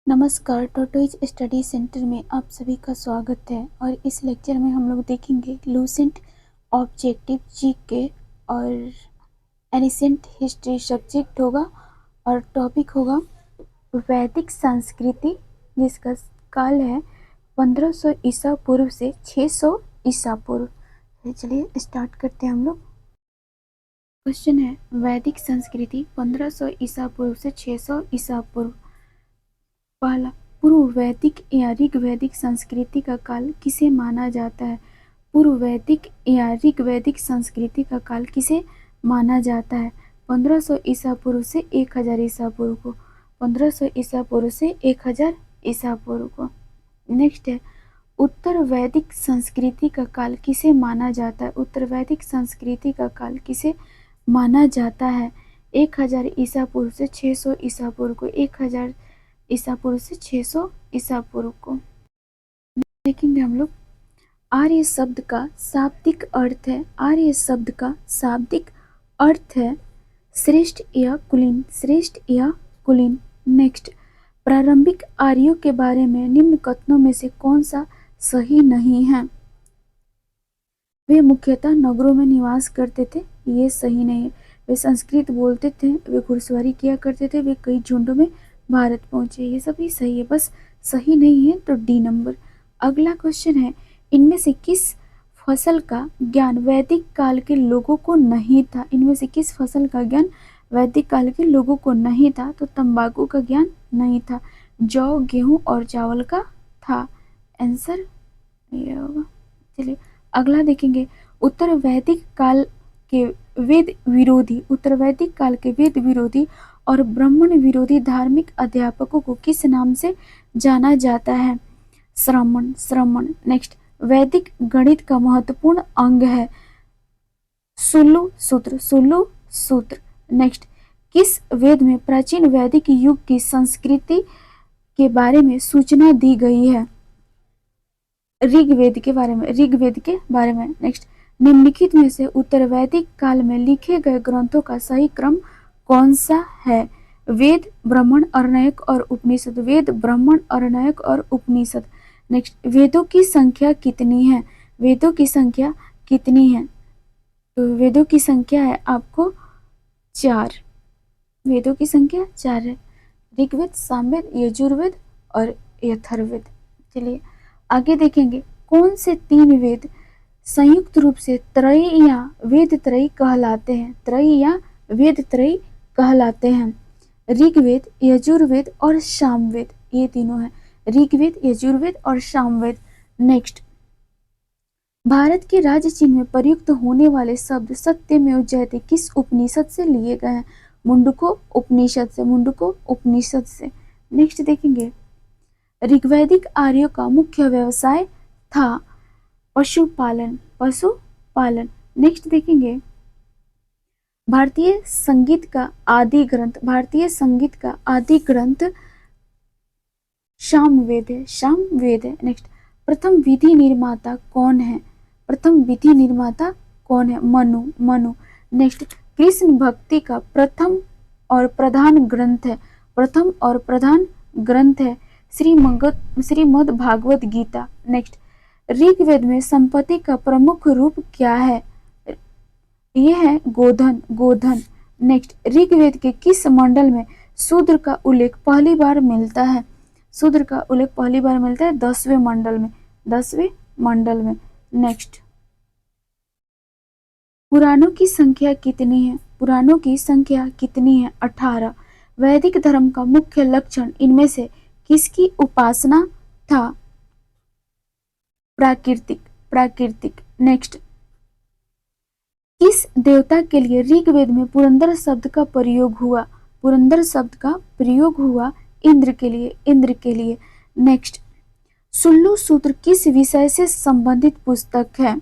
नमस्कार, tortoise study centre में आप सभी का स्वागत है। और इस लेक्चर में हम लोग देखेंगे लूसेंट ऑब्जेक्टिव जीके और एनिसेंट हिस्ट्री सब्जेक्ट होगा और टॉपिक होगा वैदिक संस्कृति, जिसका काल है 1500 ईसा पूर्व से 600 ईसा पूर्व। तो चलिए स्टार्ट करते हैं हम लोग। क्वेश्चन है वैदिक संस्कृति 1500 ईसा पूर्व से 600 ईसा पूर्व। पहला, पूर्व वैदिक या ऋग्वैदिक संस्कृति का काल किसे माना जाता है? पूर्व वैदिक या ऋग्वैदिक संस्कृति का काल किसे माना जाता है? 1500 ईसा पूर्व से 1000 ईसा पूर्व को। 1500 ईसा पूर्व से 1000 ईसा पूर्व को। नेक्स्ट है उत्तर वैदिक संस्कृति का काल किसे माना जाता है? उत्तर वैदिक संस्कृति का काल किसे माना जाता है? 1000 ईसा पूर्व से 600 ईसा पूर्व को। 1000 ईसा पूर्व से 600 ईसा पूर्व को देखेंगे हम लोग। आर्य शब्द का शाब्दिक अर्थ है, आर्य शब्द का शाब्दिक अर्थ है श्रेष्ठ या कुलीन, श्रेष्ठ या कुलीन। नेक्स्ट, प्रारंभिक आर्यों के बारे में निम्न कथनों में से कौन सा सही नहीं है? वे मुख्यतः नगरों में निवास करते थे, ये सही नहीं है। वे संस्कृत बोलते थे, वे घुड़सवारी किया करते थे, वे कई झुंडों में भारत पहुंचे, ये सभी सही है, बस सही नहीं है तो डी नंबर। अगला क्वेश्चन है इनमें से किस फसल का ज्ञान वैदिक काल के लोगों को नहीं था? इनमें से किस फसल का ज्ञान वैदिक काल के लोगों को नहीं था? तो तंबाकू का ज्ञान नहीं था, जौ, गेहूं और चावल का था। आंसर ये होगा। चलिए अगला देखेंगे उत्तर वैदिक काल के वेद विरोधी, उत्तर वैदिक काल के वेद विरोधी और ब्राह्मण विरोधी धार्मिक अध्यापकों को किस नाम से जाना जाता है? श्रमण, श्रमण। नेक्स्ट, वैदिक गणित का महत्वपूर्ण अंग है सुलु सूत्र, सुलु सूत्र। नेक्स्ट, किस वेद में प्राचीन वैदिक युग की संस्कृति के बारे में सूचना दी गई है? ऋग्वेद के बारे में, ऋग्वेद के बारे में। नेक्स्ट, निम्नलिखित में से उत्तर वैदिक काल में लिखे गए ग्रंथों का सही क्रम कौन सा है? वेद, ब्राह्मण, अरण्यक और उपनिषद। वेद, ब्राह्मण, अरण्यक और उपनिषद। नेक्स्ट, वेदों की संख्या कितनी है? वेदों की संख्या कितनी है? तो वेदों की संख्या है आपको 4। वेदों की संख्या 4 है, ऋग्वेद, सामवेद, यजुर्वेद और अथर्ववेद। चलिए आगे देखेंगे कौन से 3 वेद संयुक्त रूप से त्रयी या वेद त्रयी कहलाते हैं? त्रयी या वेद त्रयी कहलाते हैं? ऋग्वेद, यजुर्वेद और सामवेद, ये तीनों हैं, ऋग्वेद, यजुर्वेद और सामवेद। नेक्स्ट, भारत के राज्य चिन्ह में प्रयुक्त होने वाले शब्द सत्यमेव जयते किस उपनिषद से लिए गए हैं? मुंडको उपनिषद से, मुंडको उपनिषद से। नेक्स्ट देखेंगे ऋग्वैदिक आर्यों का मुख्य व्यवसाय था पशुपालन, पशुपालन। नेक्स्ट देखेंगे भारतीय संगीत का आदि ग्रंथ, भारतीय संगीत का आदि ग्रंथ सामवेद है, सामवेद है। नेक्स्ट, प्रथम विधि निर्माता कौन है? प्रथम विधि निर्माता कौन है? मनु, मनु। नेक्स्ट, कृष्ण भक्ति का प्रथम और प्रधान ग्रंथ है, प्रथम और प्रधान ग्रंथ है श्रीमद् भागवत गीता। नेक्स्ट, ऋग्वेद में संपत्ति का प्रमुख रूप क्या है? यह है गोधन, गोधन। नेक्स्ट, ऋग्वेद के किस मंडल में शूद्र का उल्लेख पहली बार मिलता है? शूद्र का उल्लेख पहली बार मिलता है 10वें मंडल में, 10वें मंडल में। नेक्स्ट, पुराणों की संख्या कितनी है? पुराणों की संख्या कितनी है? 18। वैदिक धर्म का मुख्य लक्षण इनमें से किसकी उपासना था? प्राकृतिक, प्राकृतिक। नेक्स्ट, किस देवता के लिए ऋग्वेद में पुरंदर शब्द का प्रयोग हुआ? पुरंदर शब्द का प्रयोग हुआ इंद्र के लिए, इंद्र के लिए। नेक्स्ट, सुल्लू सूत्र किस विषय से संबंधित पुस्तक है?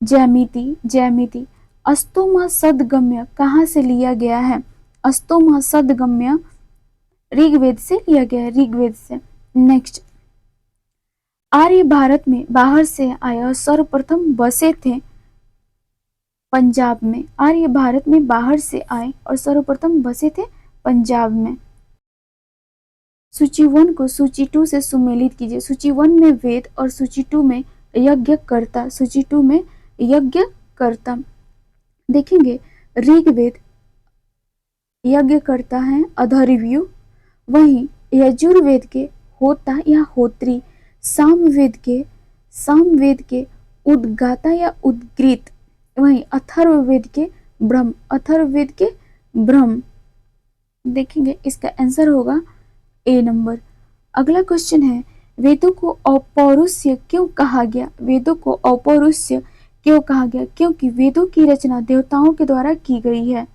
ज्यामिति, ज्यामिति। अस्तोमा सदगम्य कहाँ से लिया गया है? अस्तोमा सदगम्य ऋग्वेद से लिया गया है, ऋग्वेद से। नेक्स्ट, आर्य भारत में बाहर से आए और सर्वप्रथम बसे थे पंजाब में। आर्य भारत में बाहर से आए और सर्वप्रथम बसे थे पंजाब में। सूची 1 को सूची 2 से सुमेलित कीजिए। सूची 1 में वेद और सूची 2 में यज्ञकर्ता। सूची 2 में यज्ञकर्ता देखेंगे, ऋग्वेद यज्ञकर्ता है अधर्व्यु, वहीं यजुर्वेद के होता या होत्री, सामवेद के उद्गाता या उद्गीत, वहीं अथर्ववेद के ब्रह्म। देखेंगे इसका आंसर होगा ए नंबर। अगला क्वेश्चन है, वेदों को अपौरुष्य क्यों कहा गया? वेदों को अपौरुष्य क्यों कहा गया? क्योंकि वेदों की रचना देवताओं के द्वारा की गई है।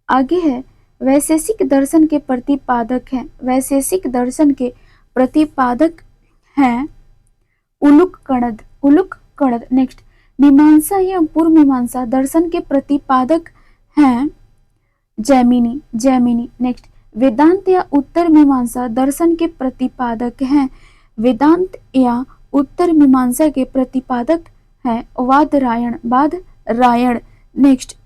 आगे है, वैशेषिक दर्शन के प्रतिपादक हैं। वैशेषिक दर्शन के प्रतिपादक हैं उलूक कणद। नेक्स्ट, मीमांसा या पूर्व मीमांसा दर्शन के प्रतिपादक हैं जैमिनी। नेक्स्ट, वेदांत या उत्तर मीमांसा दर्शन के प्रतिपादक हैं। वेदांत या उत्तर मीमांसा के प्रतिपादक हैं वादरायण। नेक्स्ट,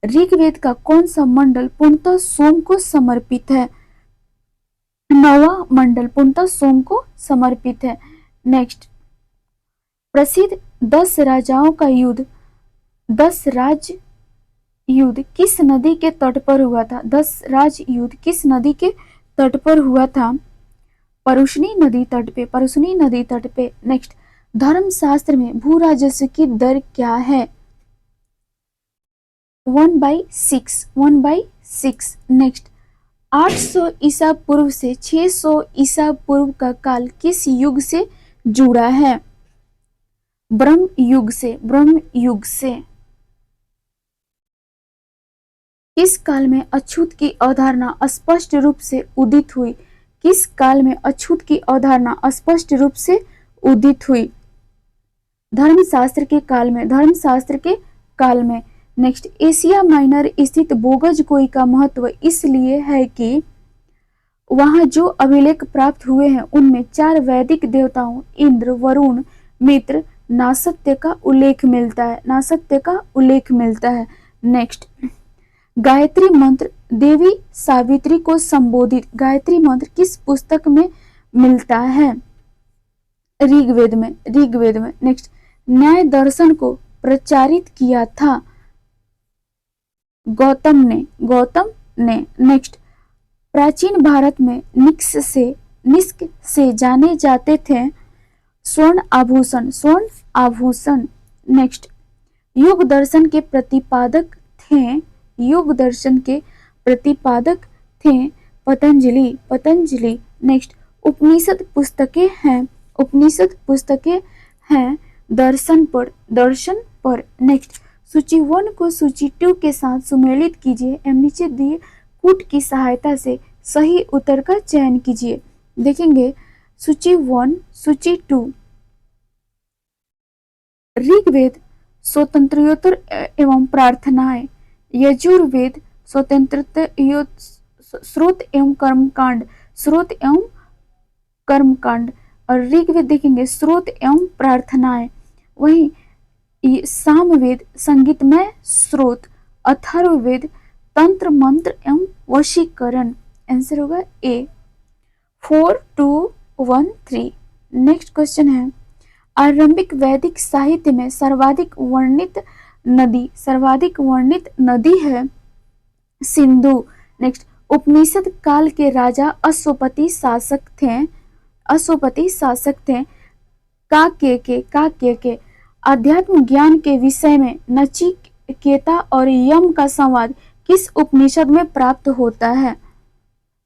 ऋग्वेद का कौन सा मंडल पूर्णतः सोम को समर्पित है? 9वां मंडल पूर्णतः सोम को समर्पित है। नेक्स्ट, प्रसिद्ध 10 राजाओं का युद्ध, 10 राज युद्ध किस नदी के तट पर हुआ था? 10 राज युद्ध किस नदी के तट पर हुआ था? परुष्णी नदी तट पे। नेक्स्ट, धर्मशास्त्र में भू राजस्व की दर क्या है? 1/6। नेक्स्ट, 800 ईसा पूर्व से 600 ईसा पूर्व का काल किस युग से जुड़ा है? ब्रह्म युग से। किस काल में अछूत की अवधारणा स्पष्ट रूप से उदित हुई? किस काल में अछूत की अवधारणा स्पष्ट रूप से उदित हुई? धर्मशास्त्र के काल में। नेक्स्ट, एशिया माइनर स्थित बोगजगोई का महत्व इसलिए है कि वहां जो अभिलेख प्राप्त हुए हैं उनमें 4 वैदिक देवताओं इंद्र, वरुण, मित्र, नासत्य का उल्लेख मिलता है। नेक्स्ट, गायत्री मंत्र देवी सावित्री को संबोधित गायत्री मंत्र किस पुस्तक में मिलता है? ऋग्वेद में। नेक्स्ट, न्याय दर्शन को प्रचारित किया था गौतम ने। नेक्स्ट, प्राचीन भारत में निष्क से जाने जाते थे स्वर्ण आभूषण। नेक्स्ट, योग दर्शन के प्रतिपादक थे पतंजलि। नेक्स्ट, उपनिषद पुस्तकें हैं दर्शन पर। नेक्स्ट, सूची 1 को सूची 2 के साथ सुमेलित कीजिए एवं नीचे दिए कूट की सहायता से सही उत्तर का चयन कीजिए। देखेंगे, सूची 1, सूची 2। ऋग्वेद स्वतंत्रोत्तर एवं प्रार्थनाएं, यजुर्वेद स्वतंत्रता स्रोत एवं कर्मकांड, और ऋग्वेद देखेंगे स्रोत एवं प्रार्थनाएं। वहीं सामवेद संगीतमय स्रोत, अथर्ववेद तंत्र मंत्र एवं वशीकरण। आंसर होगा ए। 4, 2, 1, 3। नेक्स्ट क्वेश्चन है, आरंभिक वैदिक साहित्य में सर्वाधिक वर्णित नदी है सिंधु। नेक्स्ट, उपनिषद काल के राजा अश्वपति शासक थे काक्य के। अध्यात्म ज्ञान के विषय में नचिकेता और यम का संवाद किस उपनिषद में प्राप्त होता है?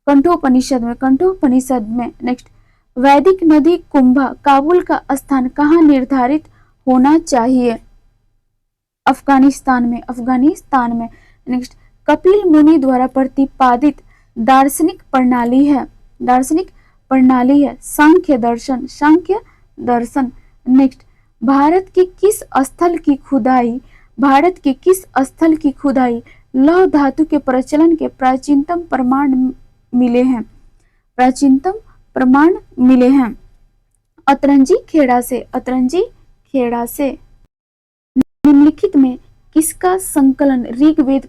कंठोपनिषद में। नेक्स्ट, वैदिक नदी कुंभा काबुल का स्थान कहाँ निर्धारित होना चाहिए? अफगानिस्तान में। नेक्स्ट, कपिल मुनि द्वारा प्रतिपादित दार्शनिक प्रणाली है सांख्य दर्शन। नेक्स्ट, भारत के किस स्थल की खुदाई लौह धातु के प्रचलन के प्राचीनतम प्रमाण मिले हैं? अतरंजी खेड़ा से। निम्नलिखित में किसका संकलन ऋग्वेद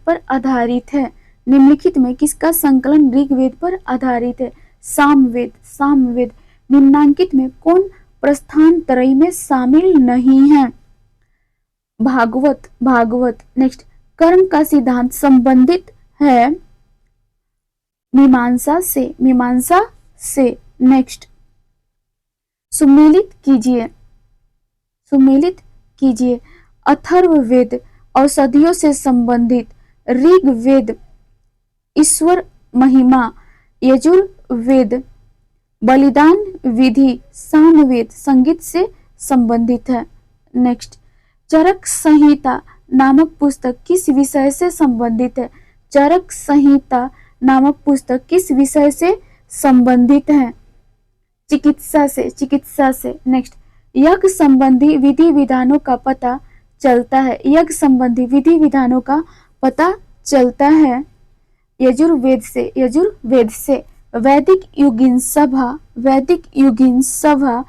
पर आधारित है? सामवेद, सामवेद निम्नांकित में कौन प्रस्थान त्रयी में शामिल नहीं है? भागवत, भागवत। नेक्स्ट, कर्म का सिद्धांत संबंधित है मीमांसा से, मीमांसा से। नेक्स्ट, सुमेलित कीजिए, सुमेलित कीजिए। अथर्ववेद औषधियों से संबंधित, ऋग्वेद ईश्वर महिमा, यजुर्वेद बलिदान विधि, सामवेद संगीत से संबंधित है। नेक्स्ट, चरक संहिता नामक पुस्तक किस विषय से संबंधित है? चरक संहिता नामक पुस्तक किस विषय से संबंधित है? चिकित्सा से, चिकित्सा से। नेक्स्ट, यज्ञ संबंधी विधि विधानों का पता चलता है, यज्ञ संबंधी विधि विधानों का पता चलता है यजुर्वेद से, यजुर्वेद से। वैदिक युगीन सभा, वैदिक युगीन सभा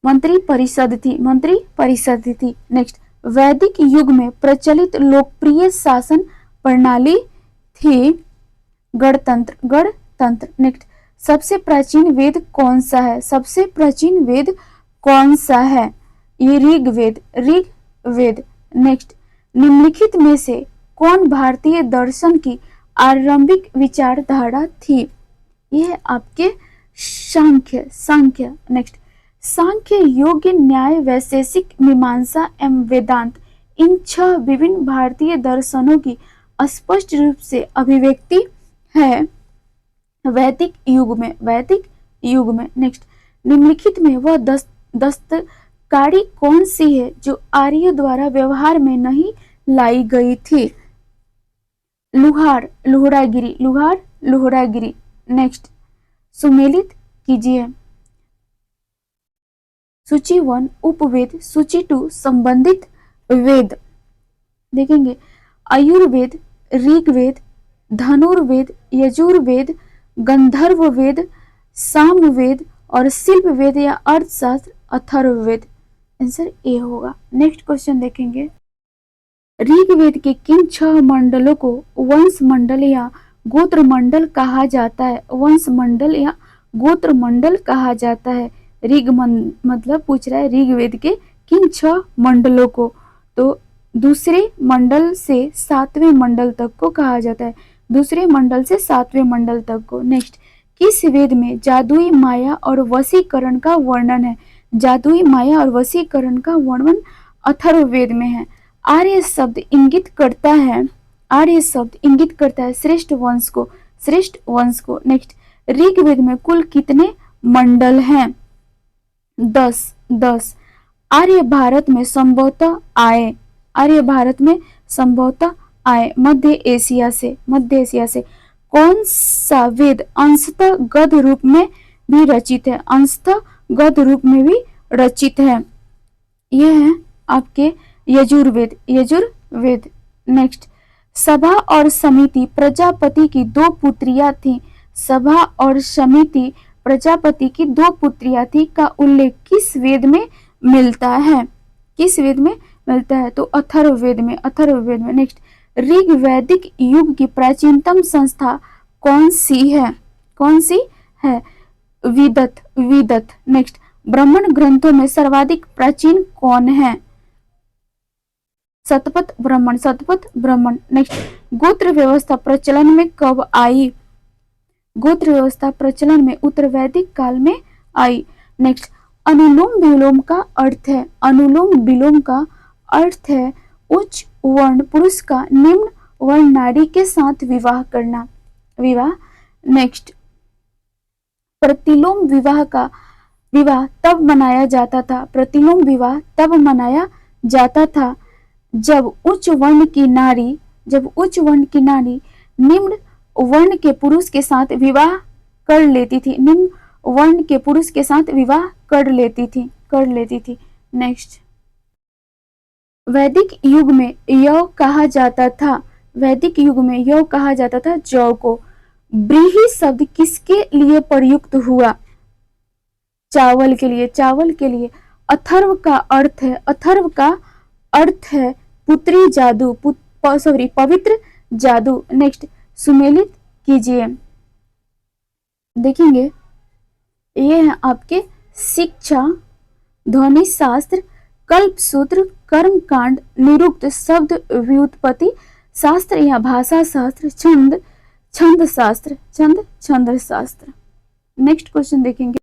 मंत्री परिषद थी, मंत्री परिषद थी। नेक्स्ट, वैदिक युग में प्रचलित लोकप्रिय शासन प्रणाली थी गणतंत्र, गणतंत्र। नेक्स्ट, सबसे प्राचीन वेद कौन सा है? सबसे प्राचीन वेद कौन सा है? ये ऋग्वेद, ऋग्वेद। नेक्स्ट, निम्नलिखित में से कौन भारतीय दर्शन की आरंभिक विचारधारा थी? यह आपके सांख्य, सांख्य। नेक्स्ट, सांख्य, योग, न्याय, वैशेषिक, मीमांसा एवं वेदांत इन 6 विभिन्न भारतीय दर्शनों की स्पष्ट रूप से अभिव्यक्ति है वैदिक युग में, वैदिक युग में। नेक्स्ट, निम्नलिखित में वह दस्तकारी कौन सी है जो आर्य द्वारा व्यवहार में नहीं लाई गई थी? लुहार, लोहरागिरी, लुहार, लोहरागिरी। नेक्स्ट, सुमेलित कीजिए। सूची 1 उपवेद, सूची 2 संबंधित वेद। देखेंगे आयुर्वेद, ऋग्वेद, धनुर्वेद, यजुर्वेद, गंधर्व वेद, सामवेद और शिल्प वेद या अर्थशास्त्र अथर्ववेद। आंसर ए होगा। नेक्स्ट क्वेश्चन देखेंगे, ऋग्वेद के किन 6 मंडलों को वंश मंडल या गोत्र मंडल कहा जाता है? वंश मंडल या गोत्र मंडल कहा जाता है। मतलब पूछ रहा है ऋग्वेद के किन 6 मंडलों को, तो दूसरे मंडल से 7वें मंडल तक को कहा जाता है, दूसरे मंडल से 7वें मंडल तक को। नेक्स्ट, किस वेद में जादुई माया और वशीकरण का वर्णन है? जादुई माया और वशीकरण का वर्णन अथर्ववेद में है। आर्य शब्द इंगित करता है, आर्य शब्द इंगित करता है श्रेष्ठ वंश को, श्रेष्ठ वंश को। नेक्स्ट, ऋग्वेद में कुल कितने मंडल हैं? 10, 10। आर्य भारत में संभवतः आए, आर्य भारत में संभवतः आए मध्य एशिया से, मध्य एशिया से। कौन सा वेद अंशतः गद्य रूप में भी रचित है? अंशतः गद्य रूप में भी रचित है। यह है आपके यजुर्वेद, यजुर्वेद। नेक्स्ट, सभा और समिति प्रजापति की 2 पुत्रियां थी। सभा और समिति प्रजापति की 2 पुत्रियां थी का उल्लेख किस वेद में मिलता है? किस वेद में मिलता है? तो अथर्ववेद में, अथर्ववेद में। नेक्स्ट, ऋग्वैदिक युग की प्राचीनतम संस्था कौन सी है? कौन सी है? विदत, विदत। नेक्स्ट, ब्राह्मण ग्रंथों में सर्वाधिक प्राचीन कौन है? शतपथ ब्राह्मण, शतपथ ब्राह्मण। नेक्स्ट, गोत्र व्यवस्था प्रचलन में कब आई? गोत्र व्यवस्था प्रचलन में उत्तर वैदिक काल में आई। नेक्स्ट, अनुलोम विलोम का अर्थ है, अनुलोम विलोम का अर्थ है उच्च वर्ण पुरुष का निम्न वर्ण नारी के साथ विवाह करना, विवाह। नेक्स्ट, प्रतिलोम विवाह का विवाह तब मनाया जाता था, प्रतिलोम विवाह तब मनाया जाता था जब उच्च वर्ण की नारी, जब उच्च वर्ण की नारी निम्न वर्ण के पुरुष के साथ विवाह कर लेती थी, निम्न वर्ण के पुरुष के साथ विवाह कर लेती थी, कर लेती थी। नेक्स्ट, वैदिक युग में यौ कहा जाता था, वैदिक युग में यौ कहा जाता था जौ को। ब्रीही शब्द किसके लिए प्रयुक्त हुआ? चावल के लिए, चावल के लिए। अथर्व का अर्थ है, अथर्व का अर्थ है पुत्री जादू, पवित्र जादू। नेक्स्ट, सुमेलित कीजिए। देखेंगे ये है आपके शिक्षा, ध्वनि शास्त्र, कल्प सूत्र, कर्म कांड, निरुक्त, शब्द व्युत्पत्ति शास्त्र या भाषा शास्त्र, छंद, छंद शास्त्र, छंद शास्त्र। नेक्स्ट क्वेश्चन देखेंगे।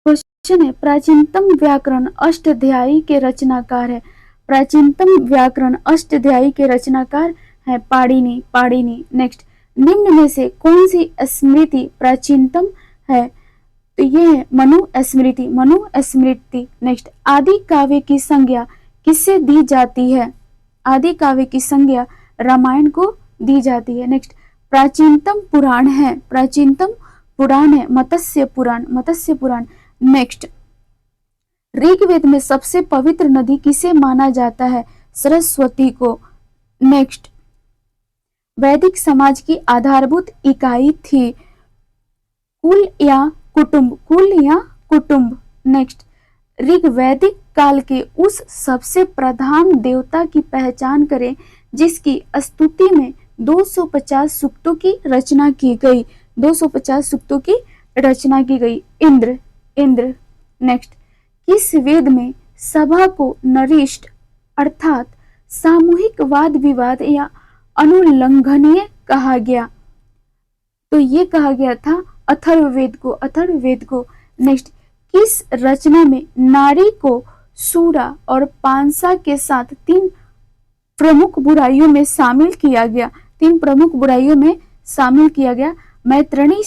क्वेश्चन है प्राचीनतम व्याकरण अष्टाध्यायी के रचनाकार है। प्राचीनतम व्याकरण अष्टाध्यायी के रचनाकार है पाणिनि। नेक्स्ट, निम्न में से कौन सी स्मृति प्राचीनतम है? तो ये है मनुस्मृति। नेक्स्ट, आदि काव्य की संज्ञा किससे दी जाती है? आदि काव्य की संज्ञा रामायण को दी जाती है। नेक्स्ट, प्राचीनतम पुराण है मत्स्य पुराण। नेक्स्ट, ऋग्वेद में सबसे पवित्र नदी किसे माना जाता है? सरस्वती को। नेक्स्ट, वैदिक समाज की आधारभूत इकाई थी कुल या कुटुंब। नेक्स्ट, ऋग्वैदिक काल के उस सबसे प्रधान देवता की पहचान करें जिसकी स्तुति में 250 सूक्तों की रचना की गई। 250 सूक्तों की रचना की गई। इंद्र। नेक्स्ट, किस वेद में सभा को नरिष्ठ अर्थात सामूहिक वाद विवाद या अनुल्लंघनीय कहा गया? तो ये कहा गया था अथर्ववेद को। नेक्स्ट, किस रचना में नारी को सूरा और पांसा के साथ तीन प्रमुख बुराइयों में शामिल किया गया? मैत्रेयी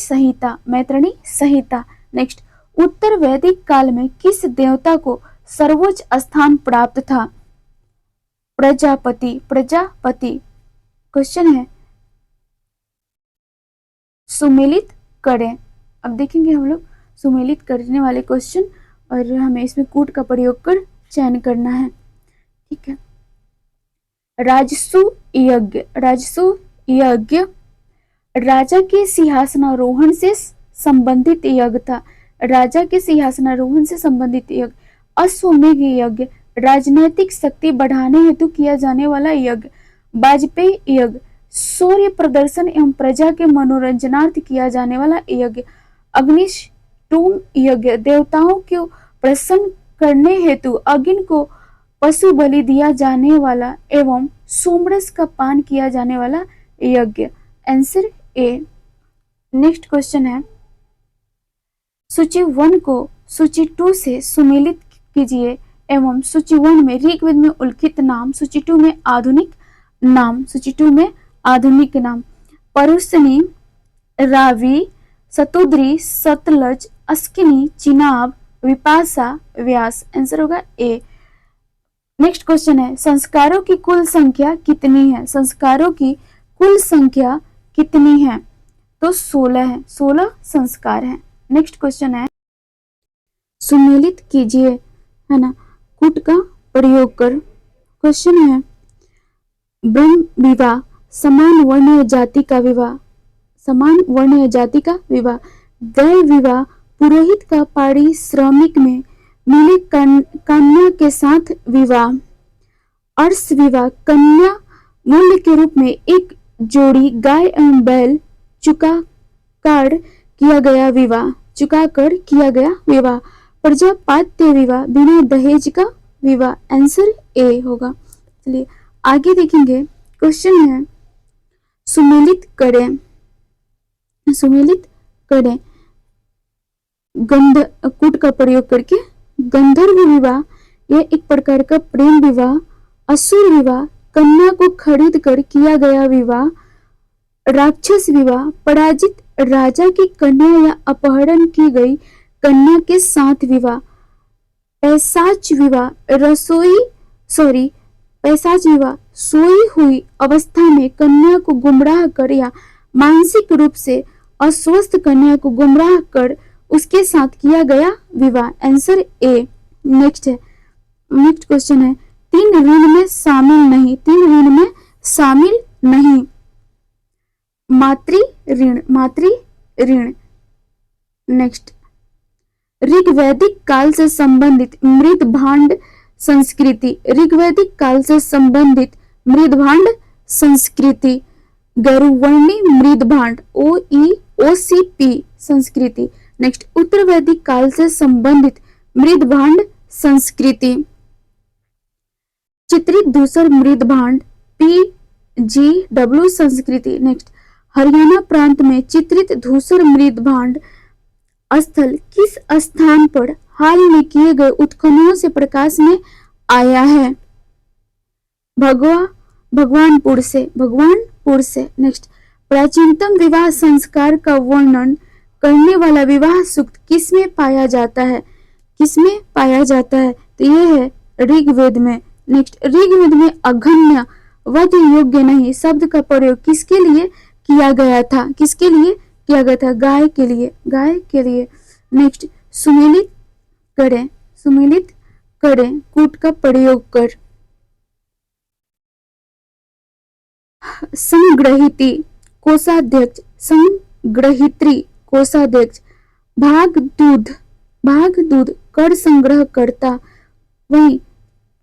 संहिता। नेक्स्ट, उत्तर वैदिक काल में किस देवता को सर्वोच्च स्थान प्राप्त था? प्रजापति। क्वेश्चन है सुमेलित करें। अब देखेंगे हम लोग सुमेलित करने वाले क्वेश्चन और हमें इसमें कूट का प्रयोग कर चयन करना है। ठीक है। राजसु यज्ञ राजा के सिंहासनारोहण से संबंधित यज्ञ था। अश्वमेघ यज्ञ राजनैतिक शक्ति बढ़ाने हेतु किया जाने वाला यज्ञ। वाजपेयी यज्ञ सूर्य प्रदर्शन एवं प्रजा के मनोरंजनार्थ किया जाने वाला यज्ञ। अग्निष्टोम यज्ञ देवताओं को प्रसन्न करने हेतु अग्नि को पशु बलि दिया जाने वाला एवं सोमरस का पान किया जाने वाला यज्ञ। Answer A. नेक्स्ट क्वेश्चन है सूची 1 को सूची 2 से सुमेलित कीजिए एवं सूची 1 में ऋग्वेद में उल्लिखित नाम, सूची 2 में आधुनिक नाम। परुशनी, रावी, सतुद्री, सतलज, अस्किनी, चिनाब, विपाशा, व्यास। आंसर होगा ए। नेक्स्ट क्वेश्चन है संस्कारों की कुल संख्या कितनी है? तो 16 है। 16 संस्कार हैं। नेक्स्ट क्वेश्चन है सुमेलित कीजिए, है ना, कूट का प्रयोग कर। क्वेश्चन है ब्रह्म विवाह समान वर्ण या जाति का विवाह। वय विवाह पुरोहित का पारिश्रमिक में मिले कन्या के साथ विवाह। अर्श विवाह कन्या मूल्य के रूप में एक जोड़ी गाय एवं बैल चुकाकर किया गया विवाह। प्रजापात्य विवाह बिना दहेज का विवाह। आंसर ए होगा। चलिए आगे देखेंगे। क्वेश्चन है सुमेलित करें। कूट का प्रयोग करके गंधर्व विवाह यह एक प्रकार का प्रेम विवाह। असुर विवाह कन्या को खरीद कर किया गया विवाह। राक्षस विवाह पराजित राजा की कन्या या अपहरण की गई कन्या के साथ विवाह। पैशाच विवाह सोई हुई अवस्था में कन्या को गुमराह कर या मानसिक रूप से अस्वस्थ कन्या को गुमराह कर उसके साथ किया गया विवाह। Answer A. नेक्स्ट क्वेश्चन है तीन ऋण में शामिल नहीं। मातृ ऋण। नेक्स्ट ऋग्वैदिक काल से संबंधित मृद भांड संस्कृति। गरुवर्णी मृद भांड OCP संस्कृति। नेक्स्ट, उत्तर वैदिक काल से संबंधित मृदभांड संस्कृति। चित्रित धूसर मृदभांड PGW संस्कृति। नेक्स्ट, हरियाणा प्रांत में चित्रित धूसर मृदभांड स्थल किस स्थान पर हाल में किए गए उत्खननों से प्रकाश में आया है? भगवानपुर से। नेक्स्ट, प्राचीनतम विवाह संस्कार का वर्णन करने वाला विवाह सूक्त किसमें पाया जाता है? तो यह है ऋग्वेद में। नेक्स्ट, ऋग्वेद में अघन्य वध योग्य नहीं शब्द का प्रयोग किसके लिए किया गया था? गाय के लिए। नेक्स्ट, सुमेलित करें कूट का प्रयोग कर। संग्रहित्री कोषाध्यक्ष। भाग दूध कर संग्रह करता। वहीं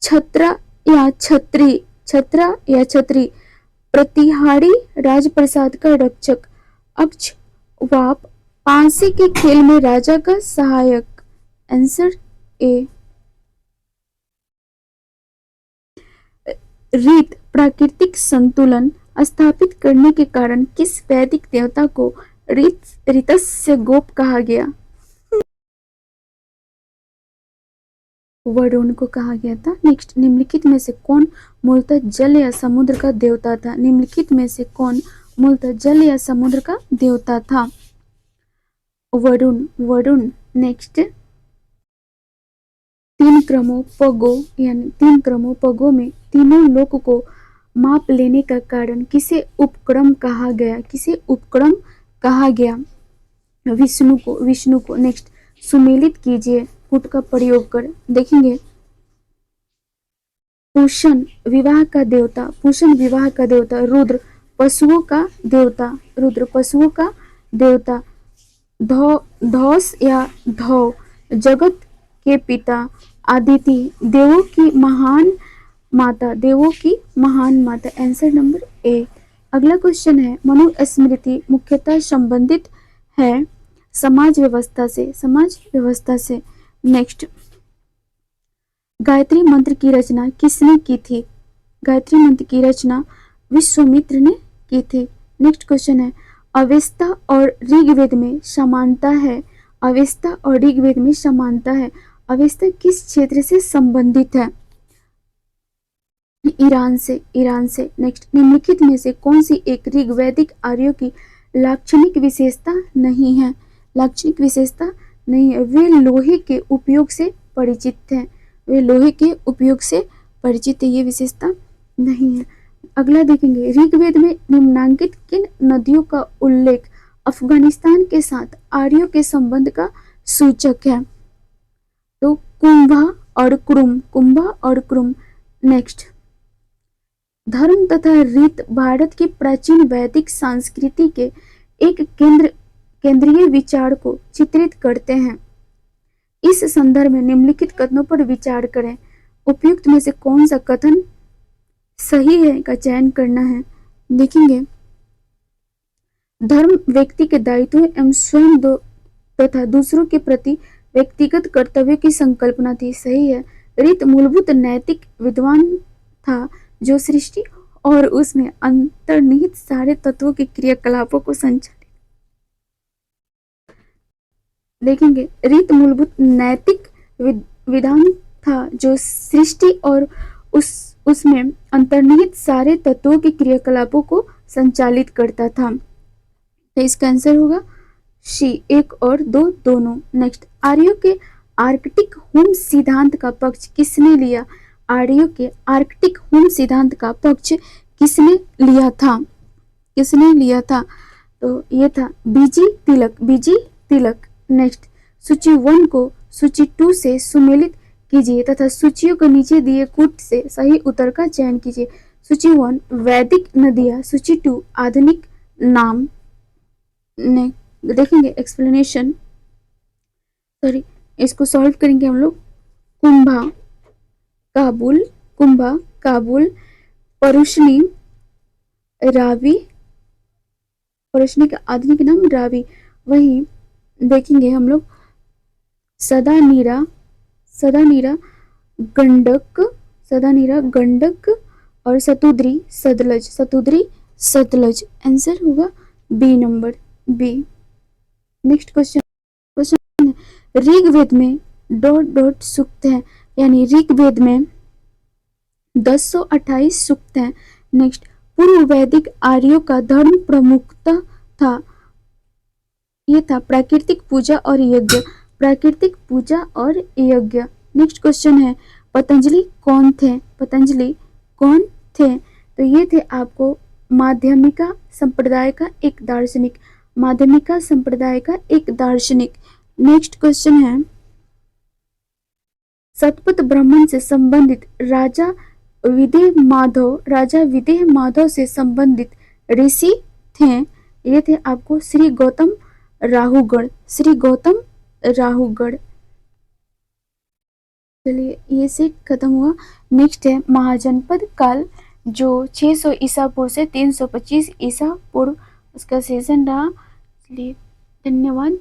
छत्रा या छत्री प्रतिहारी राजप्रसाद का रक्षक। अक्षवाप पांसी के खेल में राजा का सहायक। Answer A. रीत प्राकृतिक संतुलन स्थापित करने के कारण किस वैदिक देवता को ऋतस्य गोप कहा गया? वरुण को कहा गया था। नेक्स्ट, निम्नलिखित में से कौन मूलतः जल या समुद्र का देवता था? वरुण। नेक्स्ट, तीन क्रमों पगों में तीनों लोक को माप लेने का कारण किसे उपक्रम कहा गया? विष्णु को। नेक्स्ट, सुमेलित कीजिए पुट का प्रयोग कर। देखेंगे, पूषण विवाह का देवता। रुद्र पशुओं का देवता। धौस या धौ जगत के पिता। आदिति देवों की महान माता। Answer number A. अगला क्वेश्चन है, मनुस्मृति मुख्यतः संबंधित है समाज व्यवस्था से। नेक्स्ट, गायत्री मंत्र की रचना किसने की थी? विश्वामित्र ने की थी। नेक्स्ट क्वेश्चन है, अवेस्ता और ऋग्वेद में समानता है। अवेस्ता किस क्षेत्र से संबंधित है? ईरान से। नेक्स्ट, निम्नलिखित में से कौन सी एक ऋग्वैदिक आर्यों की लाक्षणिक विशेषता नहीं है? वे लोहे के उपयोग से परिचित हैं। ये विशेषता नहीं है। अगला देखेंगे, ऋग्वेद में निम्नांकित किन नदियों का उल्लेख अफगानिस्तान के साथ आर्यों के संबंध का सूचक है? तो कुंभा और क्रुम। नेक्स्ट, धर्म तथा रीत भारत की प्राचीन वैदिक संस्कृति के एक केंद्रीय विचार को चित्रित करते हैं। इस संदर्भ में निम्नलिखित कथनों पर विचार करें। उपयुक्त में से कौन सा कथन सही है का चयन करना है। देखेंगे, धर्म व्यक्ति के दायित्व एवं स्वयं तथा दूसरों के प्रति व्यक्तिगत कर्तव्य की संकल्पना थी। सही है। रीत मूलभूत नैतिक विद्वान था जो सृष्टि और उसमें अंतर्निहित सारे तत्वों के क्रियाकलापों को संचालित। देखेंगे, रीत मूलभूत नैतिक विधान था जो सृष्टि और उसमें अंतर्निहित सारे तत्वों के क्रियाकलापों को संचालित करता था। तो इसका आंसर होगा सी, 1 और 2 दोनों। नेक्स्ट, आर्यों के आर्कटिक होम सिद्धांत का पक्ष किसने लिया? किसने लिया था? तो ये था बीजी तिलक। नेक्स्ट, सूची 1 को सूची 2 से सुमेलित कीजिए तथा सूचियों को नीचे दिए कूट से सही उत्तर का चयन कीजिए। सूची 1 वैदिक नदियां, सूची 2 आधुनिक नाम। देखेंगे एक्सप्लेनेशन, इसको सॉल्व करेंगे हम लोग। कुंभा काबुल, परुष्णी, रावी, प्रश्न का आधुनिक नाम रावी। वही देखेंगे हम लोग सदानीरा, सदानीरा गंडक, सदानीरा गंडक और सतुद्री सतलज, सतुद्री सतलज। आंसर होगा B number, B. Next question, question Rigveda में डॉट डॉट सूक्त है, यानी ऋग्वेद में 1028 सूक्त हैं। नेक्स्ट, पूर्व वैदिक आर्यों का धर्म प्रमुखता था, ये था प्राकृतिक पूजा और यज्ञ, प्राकृतिक पूजा और यज्ञ। नेक्स्ट क्वेश्चन है पतंजलि कौन थे, पतंजलि कौन थे? तो ये थे आपको माध्यमिका संप्रदाय का एक दार्शनिक, माध्यमिका संप्रदाय का एक दार्शनिक। नेक्स्ट क्वेश्चन है शतपथ ब्राह्मण से संबंधित राजा विदेह माधव, राजा विदेह माधव से संबंधित ऋषि थे, ये थे आपको श्री गौतम राहुगढ़, श्री गौतम राहुगढ़। चलिए ये सेट खत्म हुआ। नेक्स्ट है महाजनपद काल, जो 600 ईसा पूर्व से 325 ईसा पूर्व उसका सेशन रहा। चलिए धन्यवाद।